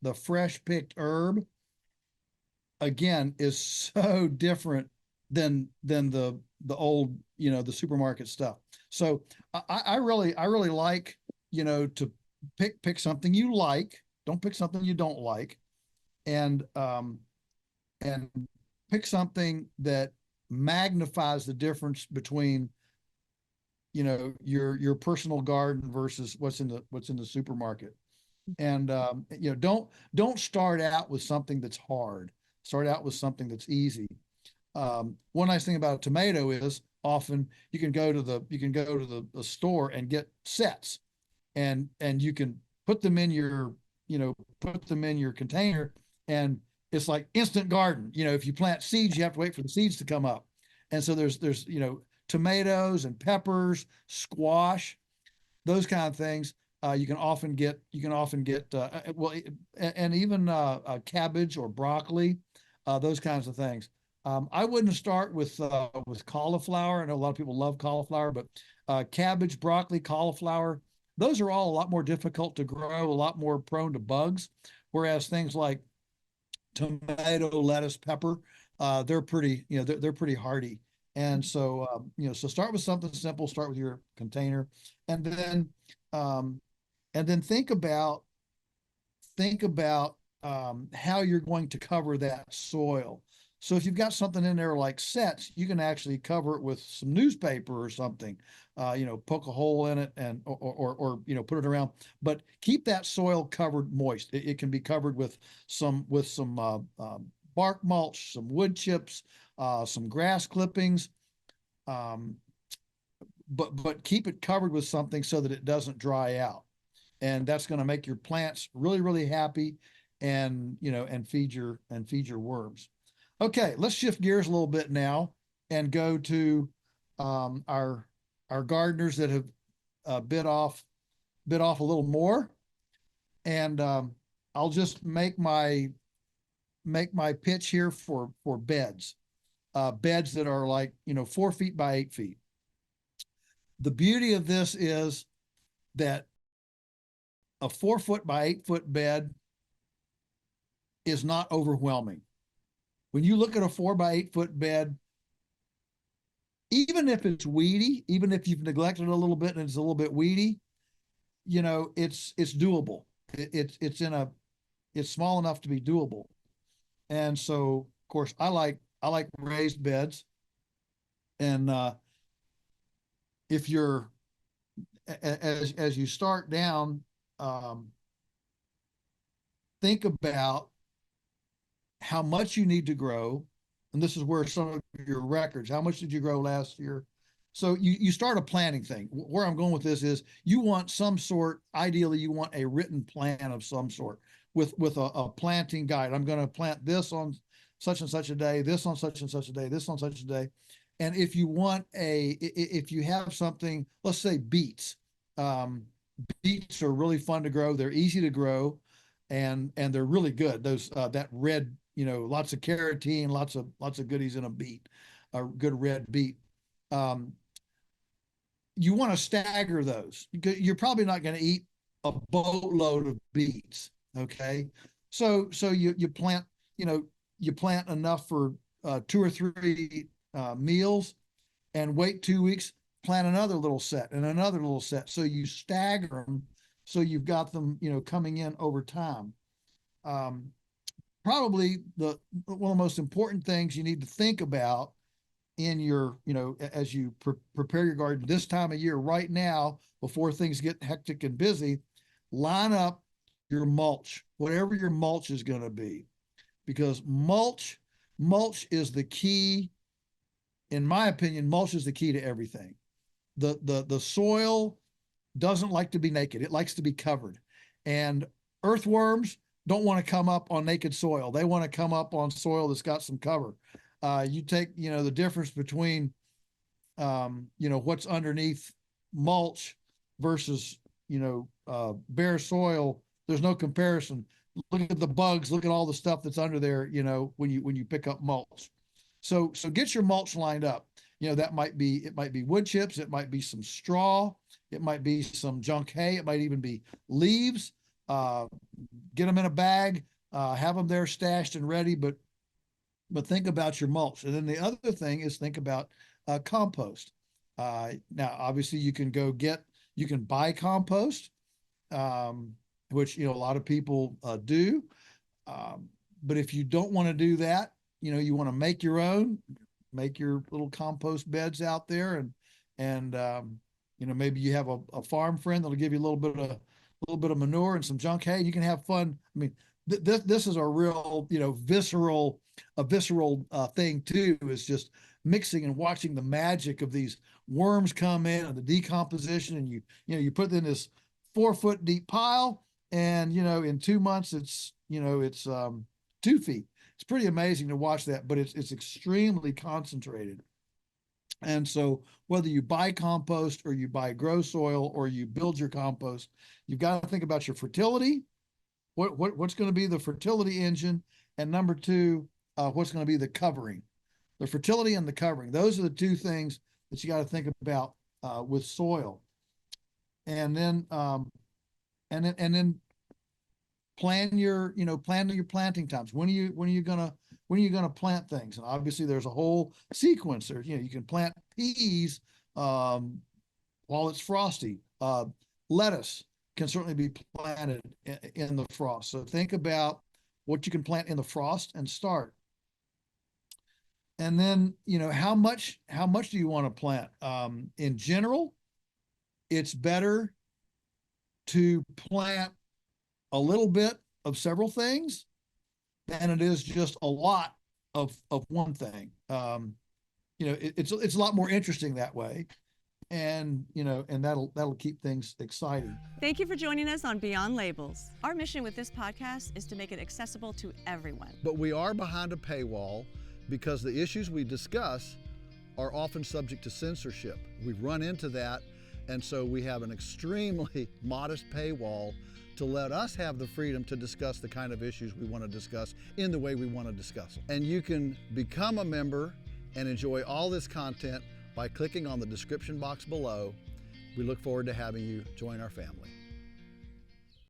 the fresh picked herb, again, is so different than the old, the supermarket stuff. So I really like, to pick something you like. Don't pick something you don't like, and and pick something that magnifies the difference between, your personal garden versus what's in the supermarket. And don't start out with something that's hard. Start out with something that's easy. One nice thing about a tomato is often you can go to the store and get sets, and you can put them in your container, and it's like instant garden. If you plant seeds, you have to wait for the seeds to come up. And so there's tomatoes and peppers, squash, those kind of things. You can often get well, and even cabbage or broccoli, those kinds of things. I wouldn't start with cauliflower. I know a lot of people love cauliflower, but cabbage, broccoli, cauliflower, those are all a lot more difficult to grow, a lot more prone to bugs. Whereas things like tomato, lettuce, pepper, they're pretty, they're pretty hardy. And so, so start with something simple. Start with your container, and then um, think about how you're going to cover that soil. So if you've got something in there like sets, you can actually cover it with some newspaper or something. Poke a hole in it and or put it around, but keep that soil covered moist. It can be covered with some bark mulch, some wood chips, some grass clippings. Um, but keep it covered with something so that it doesn't dry out, and that's going to make your plants really, really happy, and feed your worms. Okay, let's shift gears a little bit now and go to our gardeners that have bit off a little more. And I'll just make my pitch here for beds that are like 4 feet by 8 feet. The beauty of this is that a 4 foot by 8 foot bed is not overwhelming. When you look at a 4 by 8 foot bed, even if it's weedy, even if you've neglected it a little bit and it's a little bit weedy, it's doable. It's small enough to be doable. And so, of course, I like raised beds. And if you're as you start down, um, think about how much you need to grow. And this is where some of your records, how much did you grow last year? So you start a planning thing. Where I'm going with this is you want some sort, ideally you want a written plan of some sort with a planting guide. I'm going to plant this on such and such a day, this on such and such a day, this on such a day. And if you have something, let's say beets, beets are really fun to grow. They're easy to grow, and they're really good. Those that red, lots of carotene, lots of goodies in a beet, a good red beet. Um, you want to stagger those. You're probably not going to eat a boatload of beets. Okay, so you plant enough for 2 or 3 meals, and wait 2 weeks, plant another little set and another little set. So you stagger them, so you've got them, coming in over time. Um, Probably one of the most important things you need to think about in your, as you prepare your garden this time of year, right now, before things get hectic and busy, line up your mulch, whatever your mulch is going to be, because mulch is the key. In my opinion, mulch is the key to everything. The soil doesn't like to be naked. It likes to be covered. And earthworms don't want to come up on naked soil. They want to come up on soil that's got some cover. You take, the difference between, what's underneath mulch versus, bare soil. There's no comparison. Look at the bugs. Look at all the stuff that's under there, when you pick up mulch. So get your mulch lined up. It might be wood chips. It might be some straw. It might be some junk hay. It might even be leaves. uh, get them in a bag, have them there stashed and ready, but think about your mulch. And then the other thing is think about compost. Now, obviously, you can buy compost, which a lot of people do. But if you don't want to do that, you want to make your own, make your little compost beds out there, and maybe you have a farm friend that'll give you a little bit of manure and some junk hay. You can have fun. I mean, this is a real visceral thing too. Is just mixing and watching the magic of these worms come in and the decomposition, and you put it in this 4 foot deep pile, and in 2 months it's 2 feet. It's pretty amazing to watch that, but it's extremely concentrated. And so whether you buy compost or you buy grow soil or you build your compost, you've got to think about your fertility. What's going to be the fertility engine? And number two, what's going to be the covering? The fertility and the covering. Those are the two things that you got to think about with soil. And then plan your planting times. When are you gonna plant things? And obviously there's a whole sequence there. You can plant peas while it's frosty. Lettuce can certainly be planted in the frost. So think about what you can plant in the frost and start. And then how much do you want to plant? In general, it's better to plant a little bit of several things than it is just a lot of one thing. It's a lot more interesting that way, and that'll keep things exciting. Thank you for joining us on Beyond Labels. Our mission with this podcast is to make it accessible to everyone. But we are behind a paywall because the issues we discuss are often subject to censorship. We've run into that, and so we have an extremely modest paywall to let us have the freedom to discuss the kind of issues we want to discuss in the way we want to discuss them. And you can become a member and enjoy all this content by clicking on the description box below. We look forward to having you join our family.